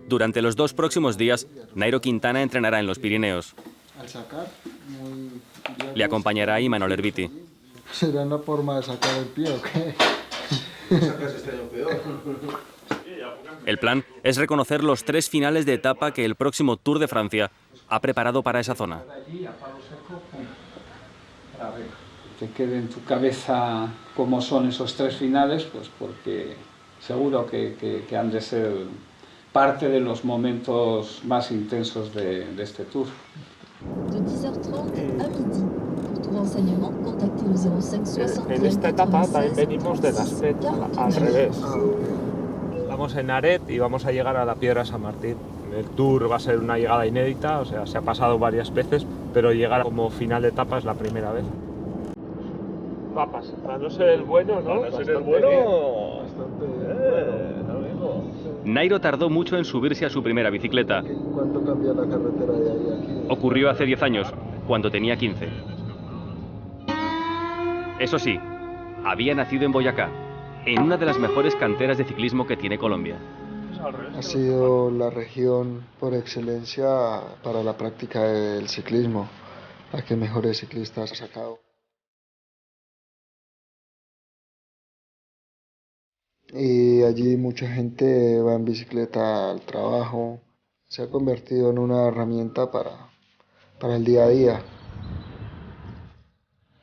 Durante los 2 próximos días, Nairo Quintana entrenará en los Pirineos. Le acompañará Imanol Erviti. ¿Será una forma de sacar el pie o qué? El plan es reconocer los 3 finales de etapa que el próximo Tour de Francia ha preparado para esa zona. Que quede en tu cabeza cómo son esos 3 finales, pues porque seguro que han de ser parte de los momentos más intensos de este Tour. De 10h30 a midi. Pour tout renseignement, contactez le 05 60. En esta etapa también venimos de las FET al revés. Vamos en Aret y vamos a llegar a la Piedra San Martín. El Tour va a ser una llegada inédita, o sea, se ha pasado varias veces, pero llegar como final de etapa es la primera vez. Papas, para no ser el bueno, ¿no? Para no ser el bueno, bastante bueno. Nairo tardó mucho en subirse a su primera bicicleta. ¿Cuánto cambia la carretera de ahí a aquí? Ocurrió hace 10 años, cuando tenía 15. Eso sí, había nacido en Boyacá, en una de las mejores canteras de ciclismo que tiene Colombia. Ha sido la región por excelencia para la práctica del ciclismo, la que mejores ciclistas ha sacado. Y allí mucha gente va en bicicleta al trabajo, se ha convertido en una herramienta para el día a día.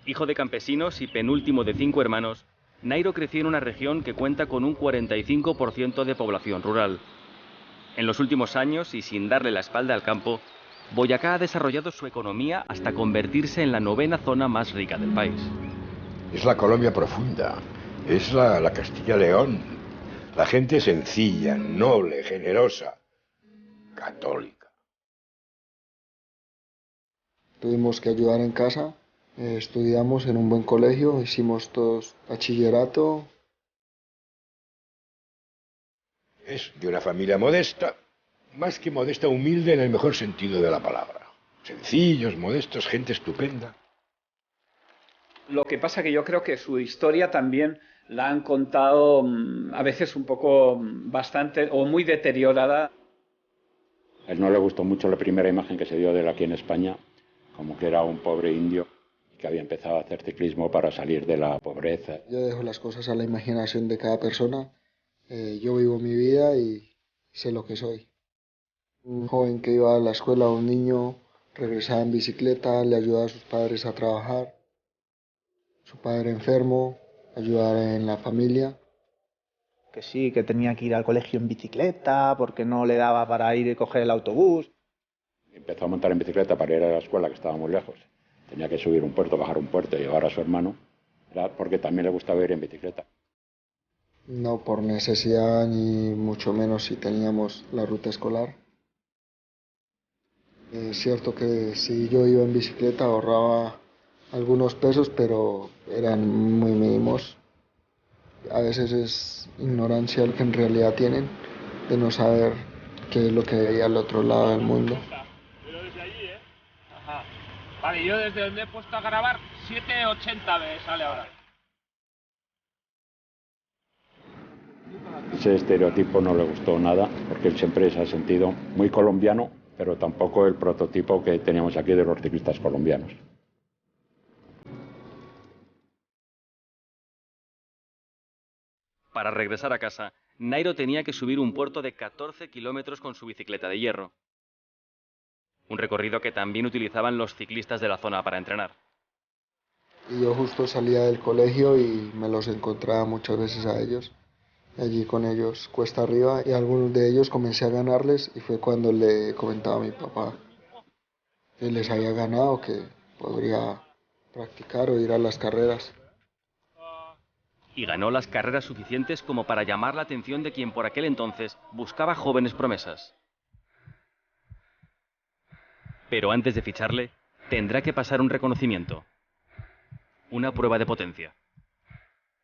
Hijo de campesinos y penúltimo de 5 hermanos, Nairo creció en una región que cuenta con un 45% de población rural. En los últimos años, y sin darle la espalda al campo, Boyacá ha desarrollado su economía hasta convertirse en la 9ª zona más rica del país. Es la Colombia profunda, es la Castilla-León. La gente sencilla, noble, generosa, católica. Tuvimos que ayudar en casa, estudiamos en un buen colegio, hicimos todos bachillerato. Es de una familia modesta, más que modesta, humilde en el mejor sentido de la palabra. Sencillos, modestos, gente estupenda. Lo que pasa que yo creo que su historia también la han contado a veces un poco bastante o muy deteriorada. A él no le gustó mucho la primera imagen que se dio de él aquí en España, como que era un pobre indio que había empezado a hacer ciclismo para salir de la pobreza. Yo dejo las cosas a la imaginación de cada persona. Yo vivo mi vida y sé lo que soy. Un joven que iba a la escuela, un niño, regresaba en bicicleta, le ayudaba a sus padres a trabajar. Su padre enfermo, ayudar en la familia. Que sí, que tenía que ir al colegio en bicicleta porque no le daba para ir y coger el autobús. Empezó a montar en bicicleta para ir a la escuela, que estaba muy lejos. Tenía que subir un puerto, bajar un puerto y llevar a su hermano. Era porque también le gustaba ir en bicicleta. No por necesidad, ni mucho menos si teníamos la ruta escolar. Es cierto que si yo iba en bicicleta ahorraba algunos pesos, pero eran muy mínimos. A veces es ignorancia el que en realidad tienen, de no saber qué es lo que hay al otro lado del mundo. Pero desde allí, ¿eh? Ajá. Vale, yo desde donde he puesto a grabar, 7:80 me sale ahora. Ese estereotipo no le gustó nada, porque él siempre se ha sentido muy colombiano, pero tampoco el prototipo que teníamos aquí de los ciclistas colombianos. Para regresar a casa, Nairo tenía que subir un puerto de 14 kilómetros con su bicicleta de hierro. Un recorrido que también utilizaban los ciclistas de la zona para entrenar. Y yo justo salía del colegio y me los encontraba muchas veces a ellos. Allí con ellos cuesta arriba y algunos de ellos comencé a ganarles y fue cuando le comentaba a mi papá que les había ganado, que podría practicar o ir a las carreras. Y ganó las carreras suficientes como para llamar la atención de quien por aquel entonces buscaba jóvenes promesas. Pero antes de ficharle, tendrá que pasar un reconocimiento, una prueba de potencia.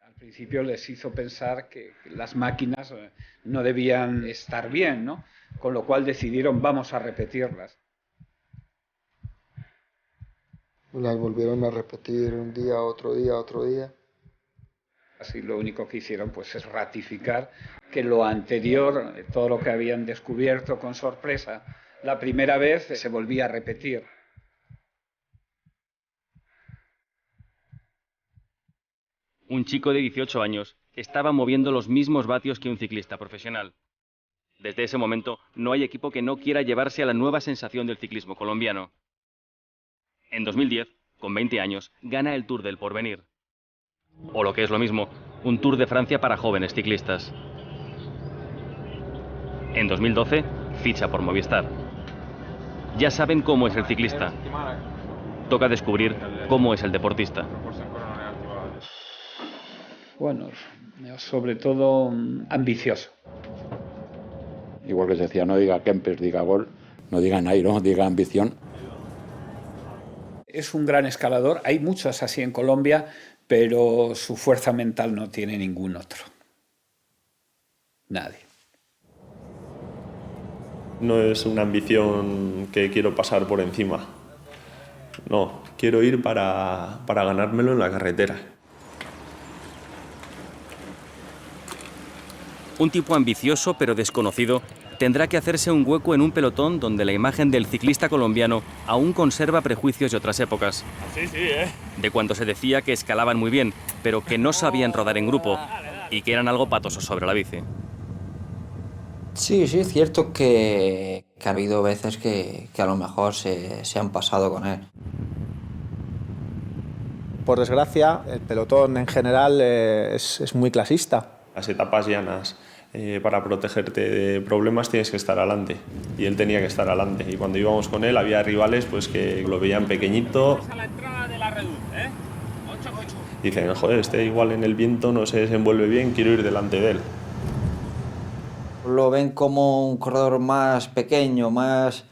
Al principio les hizo pensar que las máquinas no debían estar bien, ¿no? Con lo cual decidieron vamos a repetirlas. Las volvieron a repetir un día, otro día, otro día. Así lo único que hicieron pues es ratificar que lo anterior, todo lo que habían descubierto con sorpresa la primera vez, se volvía a repetir. Un chico de 18 años estaba moviendo los mismos vatios que un ciclista profesional. Desde ese momento, no hay equipo que no quiera llevarse a la nueva sensación del ciclismo colombiano. En 2010, con 20 años, gana el Tour del Porvenir. O lo que es lo mismo, un Tour de Francia para jóvenes ciclistas. En 2012, ficha por Movistar. Ya saben cómo es el ciclista. Toca descubrir cómo es el deportista. Bueno, sobre todo ambicioso. Igual que se decía, no diga Kempes, diga gol, no diga Nairo, diga ambición. Es un gran escalador, hay muchos así en Colombia, pero su fuerza mental no tiene ningún otro. Nadie. No es una ambición que quiero pasar por encima. No, quiero ir para ganármelo en la carretera. Un tipo ambicioso pero desconocido tendrá que hacerse un hueco en un pelotón donde la imagen del ciclista colombiano aún conserva prejuicios de otras épocas. De cuando se decía que escalaban muy bien, pero que no sabían rodar en grupo y que eran algo patosos sobre la bici. Sí, es cierto que ha habido veces que a lo mejor se han pasado con él. Por desgracia, el pelotón en general es muy clasista. Las etapas llanas, para protegerte de problemas tienes que estar adelante. Y él tenía que estar adelante. Y cuando íbamos con él había rivales pues, que lo veían pequeñito. Dicen, joder, este igual en el viento no se desenvuelve bien, quiero ir delante de él. Lo ven como un corredor más pequeño, más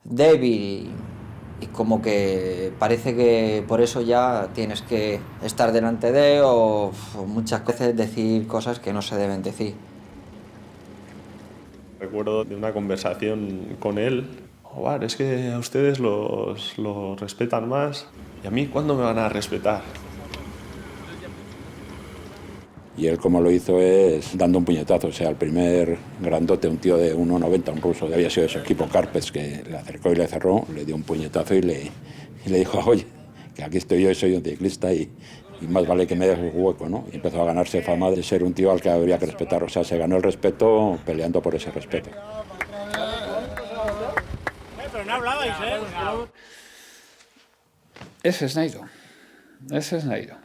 débil y como que parece que por eso ya tienes que estar delante de él o muchas veces decir cosas que no se deben decir. Recuerdo de una conversación con él, es que a ustedes los respetan más y a mí ¿cuándo me van a respetar? Y él como lo hizo es dando un puñetazo, o sea, el primer grandote, un tío de 1,90, un ruso, que había sido de su equipo, Karpets, que le acercó y le cerró, le dio un puñetazo y le dijo, oye, que aquí estoy yo y soy un ciclista y más vale que me dejes un hueco, ¿no? Y empezó a ganarse fama de ser un tío al que habría que respetar, o sea, se ganó el respeto peleando por ese respeto. Pero no hablabais, ¿eh? Ese es Nairo.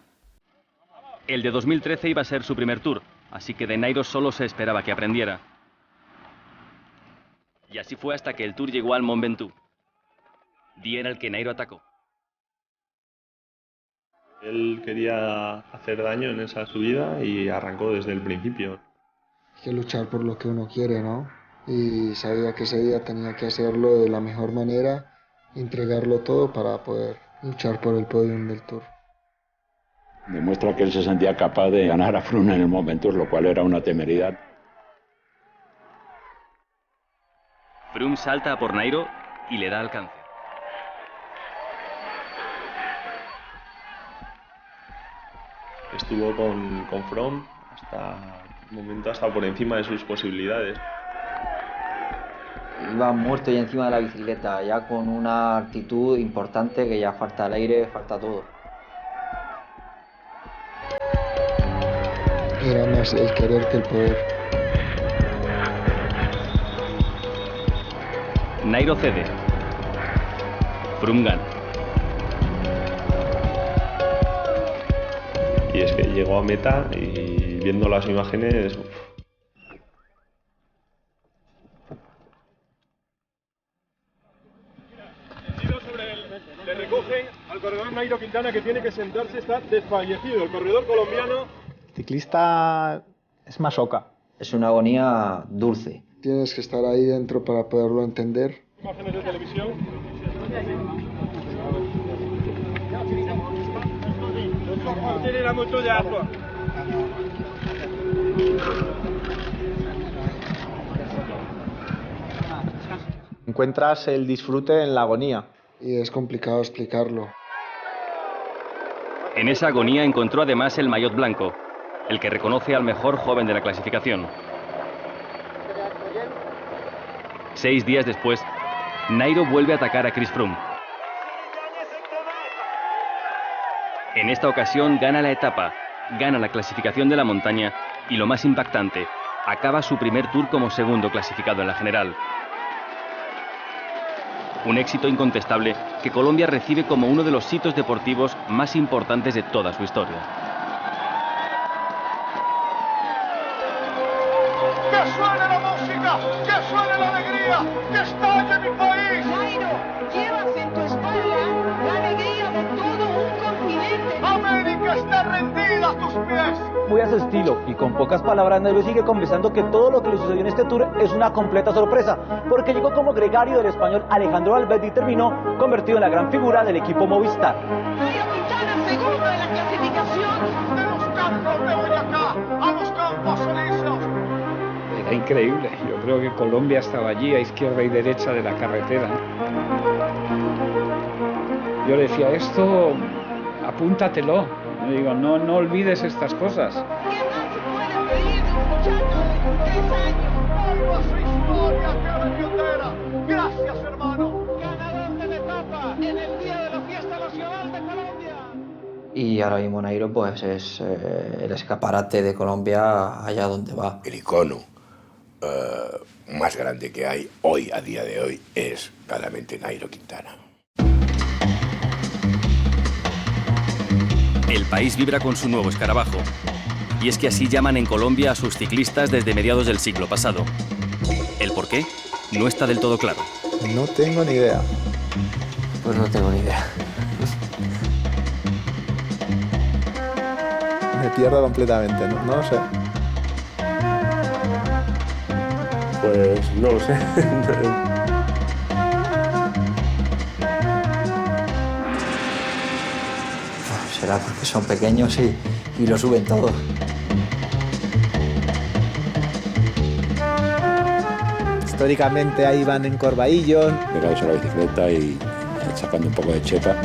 El de 2013 iba a ser su primer Tour, así que de Nairo solo se esperaba que aprendiera. Y así fue hasta que el Tour llegó al Mont Ventoux, día en el que Nairo atacó. Él quería hacer daño en esa subida y arrancó desde el principio. Hay que luchar por lo que uno quiere, ¿no? Y sabía que ese día tenía que hacerlo de la mejor manera, entregarlo todo para poder luchar por el podium del Tour. Demuestra que él se sentía capaz de ganar a Froome en el momento, lo cual era una temeridad. Froome salta a por Nairo y le da alcance. Estuvo con Froome hasta el momento hasta por encima de sus posibilidades. Iba muerto y encima de la bicicleta, ya con una actitud importante que ya falta el aire, falta todo. Era más el querer que el poder. Nairo cede. Froome gana. Y es que llegó a meta y viendo las imágenes... Le recogen al corredor Nairo Quintana, que tiene que sentarse, está desfallecido. El corredor colombiano... El ciclista es masoca. Es una agonía dulce. Tienes que estar ahí dentro para poderlo entender. Imágenes de televisión. Tiene la moto de agua. Encuentras el disfrute en la agonía. Y es complicado explicarlo. En esa agonía encontró además el maillot blanco, el que reconoce al mejor joven de la clasificación. 6 días después, Nairo vuelve a atacar a Chris Froome. En esta ocasión gana la etapa, gana la clasificación de la montaña y, lo más impactante, acaba su primer Tour como segundo clasificado en la general. Un éxito incontestable que Colombia recibe como uno de los hitos deportivos más importantes de toda su historia. ¡Que suene la música! ¡Que suene la alegría! ¡Que estalle mi país! Nairo, llevas en tu espalda la alegría de todo un continente. ¡América está rendida a tus pies! Muy a su estilo y con pocas palabras, Nairo sigue confesando que todo lo que le sucedió en este Tour es una completa sorpresa, porque llegó como gregario del español Alejandro Valverde y terminó convertido en la gran figura del equipo Movistar. Nairo Quintana, segundo en la clasificación. De los campos de Boyacá a los campos elíseos. Era increíble. Yo creo que Colombia estaba allí a izquierda y derecha de la carretera. Yo le decía, esto apúntatelo. Le digo, no olvides estas cosas. ¿Qué más se puede pedir de un muchacho de 3 años? ¡Vuelva a su historia, que Biondera! ¡Gracias, hermano! Ganador de etapa en el día de la fiesta nacional de Colombia. Y ahora mismo Nairo pues es el escaparate de Colombia allá donde va. El icono más grande que hay hoy, a día de hoy, es claramente Nairo Quintana. El país vibra con su nuevo escarabajo. Y es que así llaman en Colombia a sus ciclistas desde mediados del siglo pasado. ¿El por qué? No está del todo claro. No tengo ni idea. Pues no tengo ni idea. Me pierdo completamente, no lo sé. Pues no lo sé. Será porque son pequeños y lo suben todo. Históricamente ahí van en Corbaillo. Pegados a la bicicleta y sacando un poco de chepa.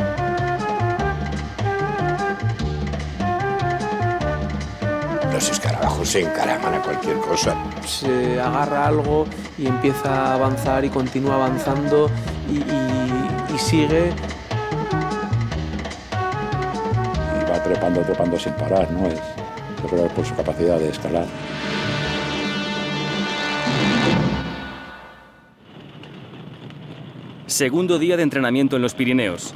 Los escarabajos se encaraman a cualquier cosa. Se agarra algo y empieza a avanzar y continúa avanzando y sigue. Trepando sin parar, ¿no? Yo creo que por su capacidad de escalar. Segundo día de entrenamiento en los Pirineos.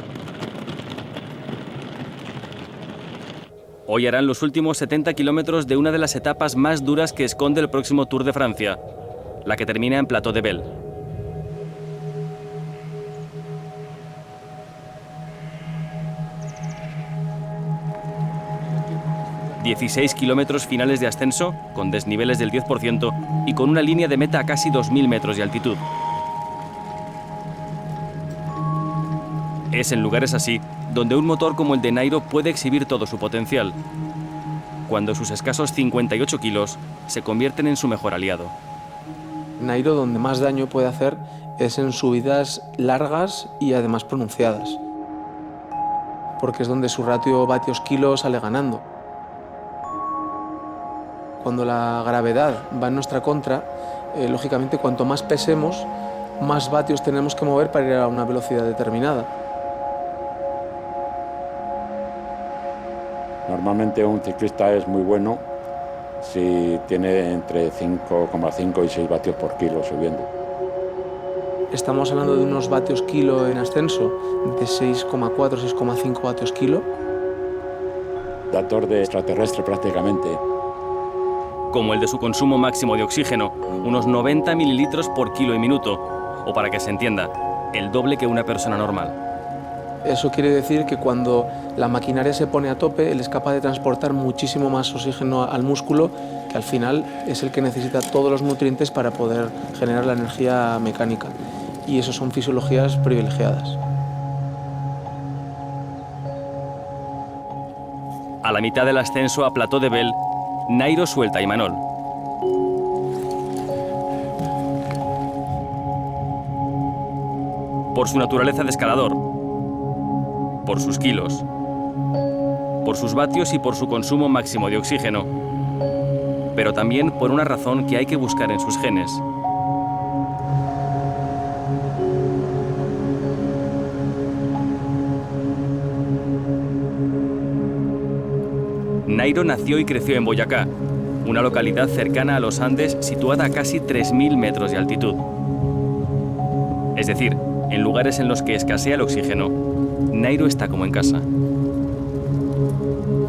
Hoy harán los últimos 70 kilómetros de una de las etapas más duras que esconde el próximo Tour de Francia, la que termina en Plateau de Belle. ...16 kilómetros finales de ascenso, con desniveles del 10% y con una línea de meta a casi 2.000 metros de altitud. Es en lugares así donde un motor como el de Nairo puede exhibir todo su potencial, cuando sus escasos 58 kilos se convierten en su mejor aliado. Nairo donde más daño puede hacer es en subidas largas y además pronunciadas, porque es donde su ratio vatios-kilo sale ganando. Cuando la gravedad va en nuestra contra, lógicamente cuanto más pesemos, más vatios tenemos que mover para ir a una velocidad determinada. Normalmente un ciclista es muy bueno si tiene entre 5,5 y 6 vatios por kilo subiendo. Estamos hablando de unos vatios kilo en ascenso de 6,4, 6,5 vatios kilo. Datos de extraterrestre prácticamente. Como el de su consumo máximo de oxígeno, unos 90 mililitros por kilo y minuto, o para que se entienda, el doble que una persona normal. Eso quiere decir que cuando la maquinaria se pone a tope, él es capaz de transportar muchísimo más oxígeno al músculo, que al final es el que necesita todos los nutrientes para poder generar la energía mecánica. Y eso son fisiologías privilegiadas. A la mitad del ascenso a Plateau de Belle, Nairo suelta a Imanol. Por su naturaleza de escalador, por sus kilos, por sus vatios y por su consumo máximo de oxígeno, pero también por una razón que hay que buscar en sus genes. Nairo nació y creció en Boyacá, una localidad cercana a los Andes situada a casi 3.000 metros de altitud. Es decir, en lugares en los que escasea el oxígeno, Nairo está como en casa.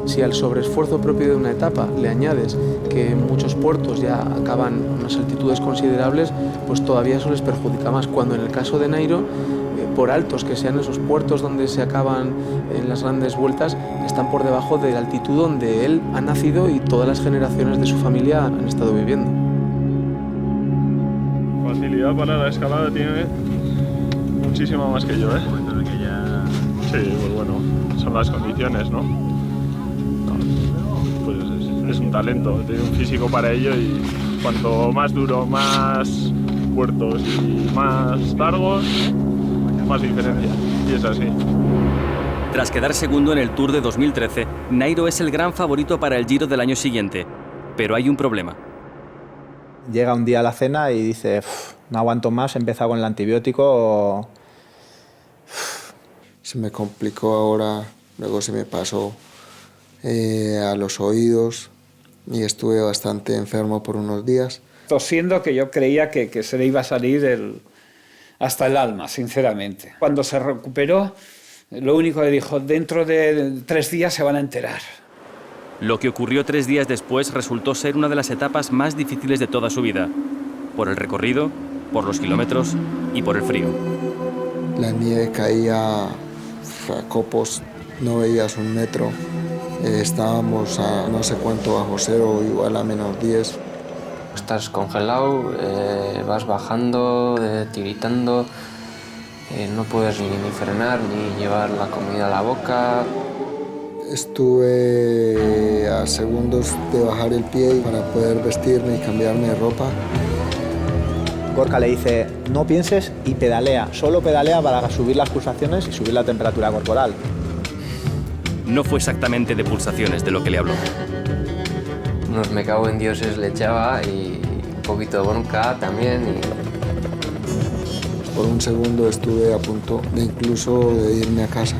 Si al sobreesfuerzo propio de una etapa le añades que muchos puertos ya acaban a unas altitudes considerables, pues todavía eso les perjudica más. Cuando en el caso de Nairo, por altos que sean esos puertos donde se acaban en las grandes vueltas, están por debajo de la altitud donde él ha nacido y todas las generaciones de su familia han estado viviendo. Facilidad para la escalada tiene muchísima más que yo, ¿eh? Sí, pues bueno, son las condiciones, ¿no? Pues es un talento, tiene un físico para ello y cuanto más duro, más puertos y más largos, más diferencia. Y es así. Tras quedar segundo en el Tour de 2013, Nairo es el gran favorito para el Giro del año siguiente. Pero hay un problema. Llega un día a la cena y dice, no aguanto más, he empezado con el antibiótico. Se me complicó ahora, luego se me pasó a los oídos y estuve bastante enfermo por unos días. Tosiendo que yo creía que se le iba a salir hasta el alma, sinceramente. Cuando se recuperó, lo único que dijo, dentro de 3 días se van a enterar. Lo que ocurrió 3 días después resultó ser una de las etapas más difíciles de toda su vida. Por el recorrido, por los kilómetros y por el frío. La nieve caía a copos, no veías un metro. Estábamos a no sé cuánto bajo cero, igual a -10. Estás congelado, vas bajando, tiritando, no puedes ni frenar ni llevar la comida a la boca. Estuve a segundos de bajar el pie para poder vestirme y cambiarme de ropa. Gorka le dice, no pienses y pedalea, solo pedalea para subir las pulsaciones y subir la temperatura corporal. No fue exactamente de pulsaciones de lo que le habló. Unos me cago en dioses le echaba y un poquito de bronca también. Por un segundo estuve a punto de incluso de irme a casa.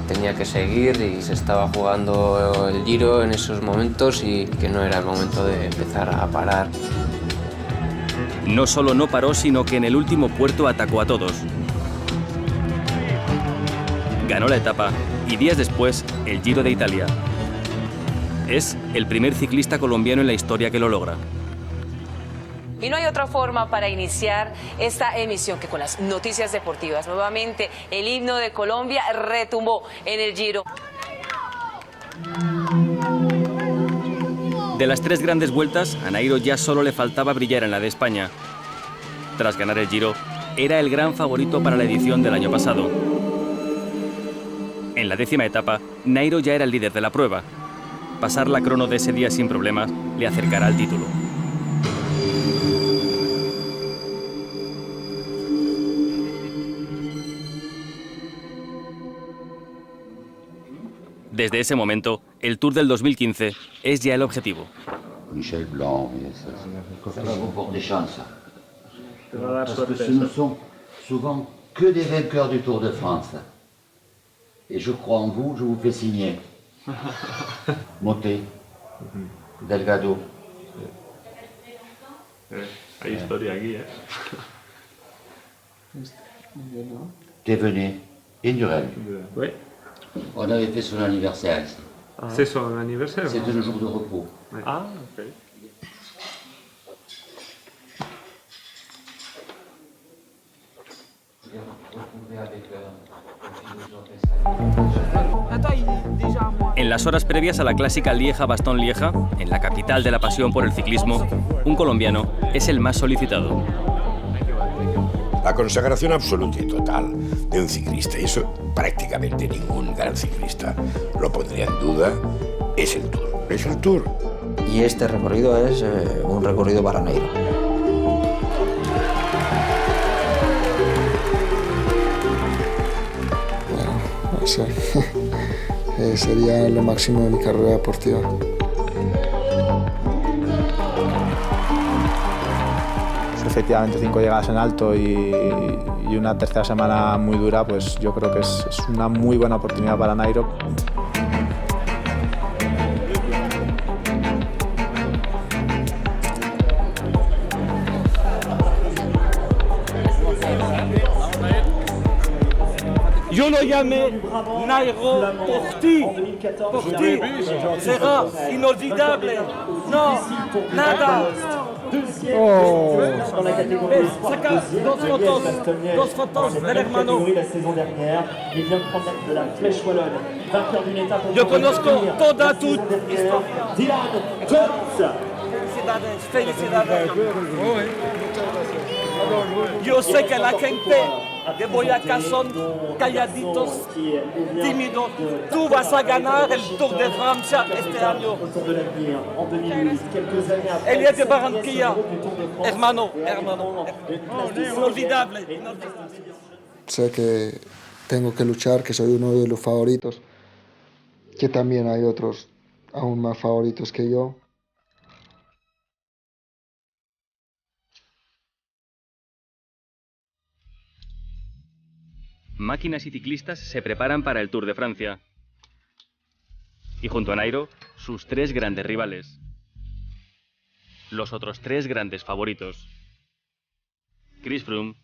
Tenía que seguir y se estaba jugando el Giro en esos momentos y que no era el momento de empezar a parar. No solo no paró, sino que en el último puerto atacó a todos. Ganó la etapa y días después el Giro de Italia. Es el primer ciclista colombiano en la historia que lo logra. Y no hay otra forma para iniciar esta emisión que con las noticias deportivas. Nuevamente, el himno de Colombia retumbó en el Giro. De las 3 grandes vueltas, a Nairo ya solo le faltaba brillar en la de España. Tras ganar el Giro, era el gran favorito para la edición del año pasado. En la 10ª etapa, Nairo ya era el líder de la prueba. Pasar la crono de ese día sin problemas le acercará al título. Desde ese momento, el Tour del 2015 es ya el objetivo. Michel Blanc, ça va vous porter chance. Te va a dar Parce suerte que ce eso. ne sont souvent que des vainqueurs du Tour de France. Et je crois en vous, je vous fais signer. Motet, Delgado. Hay historia aquí, ¿eh? Thévenet, Indurain. Oui. On avait fait son anniversaire ici. C'est son anniversaire. C'était le jour de repos. Ah, ok. En las horas previas a la clásica Lieja-Bastogne-Lieja, en la capital de la pasión por el ciclismo, un colombiano es el más solicitado. La consagración absoluta y total de un ciclista, y eso prácticamente ningún gran ciclista lo pondría en duda, es el Tour. Es el Tour. Y este recorrido es un recorrido para Nairo. Bueno, no sé. Sería lo máximo de mi carrera deportiva. efectivamente 5 llegadas en alto y una tercera semana muy dura, pues yo creo que es una muy buena oportunidad para Nairo. Yo lo llamé Nairo por ti, será inolvidable, no, nada. Saca dos fotos del hermano. Yo conozco toda tu historia. Felicidades. Yo sé que la gente de Boyacá son calladitos, tímidos. Tú vas a ganar el Tour de Francia este año. El día de Barranquilla, hermano. Inolvidable. Sé que tengo que luchar, que soy uno de los favoritos, que también hay otros aún más favoritos que yo. Máquinas y ciclistas se preparan para el Tour de Francia. Y junto a Nairo, sus 3 grandes rivales. Los otros 3 grandes favoritos. Chris Froome,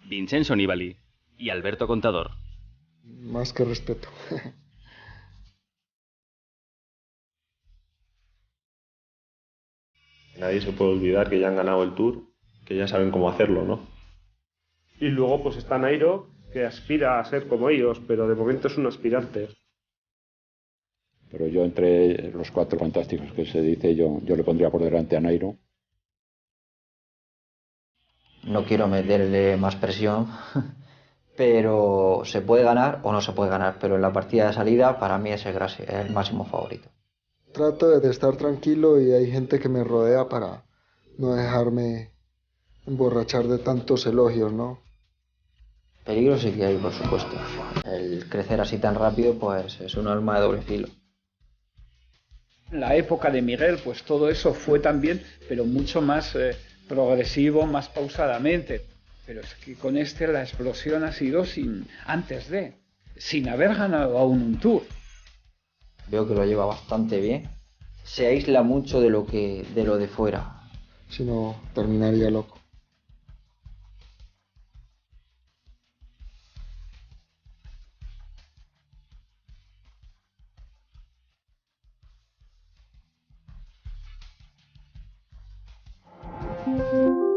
Vincenzo Nibali y Alberto Contador. Más que respeto. Nadie se puede olvidar que ya han ganado el Tour, que ya saben cómo hacerlo, ¿no? Y luego pues está Nairo, que aspira a ser como ellos, pero de momento es un aspirante. Pero yo entre los 4 fantásticos que se dice, yo le pondría por delante a Nairo. No quiero meterle más presión, pero se puede ganar o no se puede ganar, pero en la partida de salida para mí es el máximo favorito. Trato de estar tranquilo y hay gente que me rodea para no dejarme emborrachar de tantos elogios, ¿no? Peligro sí que hay, por supuesto. El crecer así tan rápido pues es un arma de doble filo. En la época de Miguel pues todo eso fue también, pero mucho más progresivo, más pausadamente. Pero es que con la explosión ha sido sin haber ganado aún un Tour. Veo que lo lleva bastante bien. Se aísla mucho de lo de fuera. Si no, terminaría loco.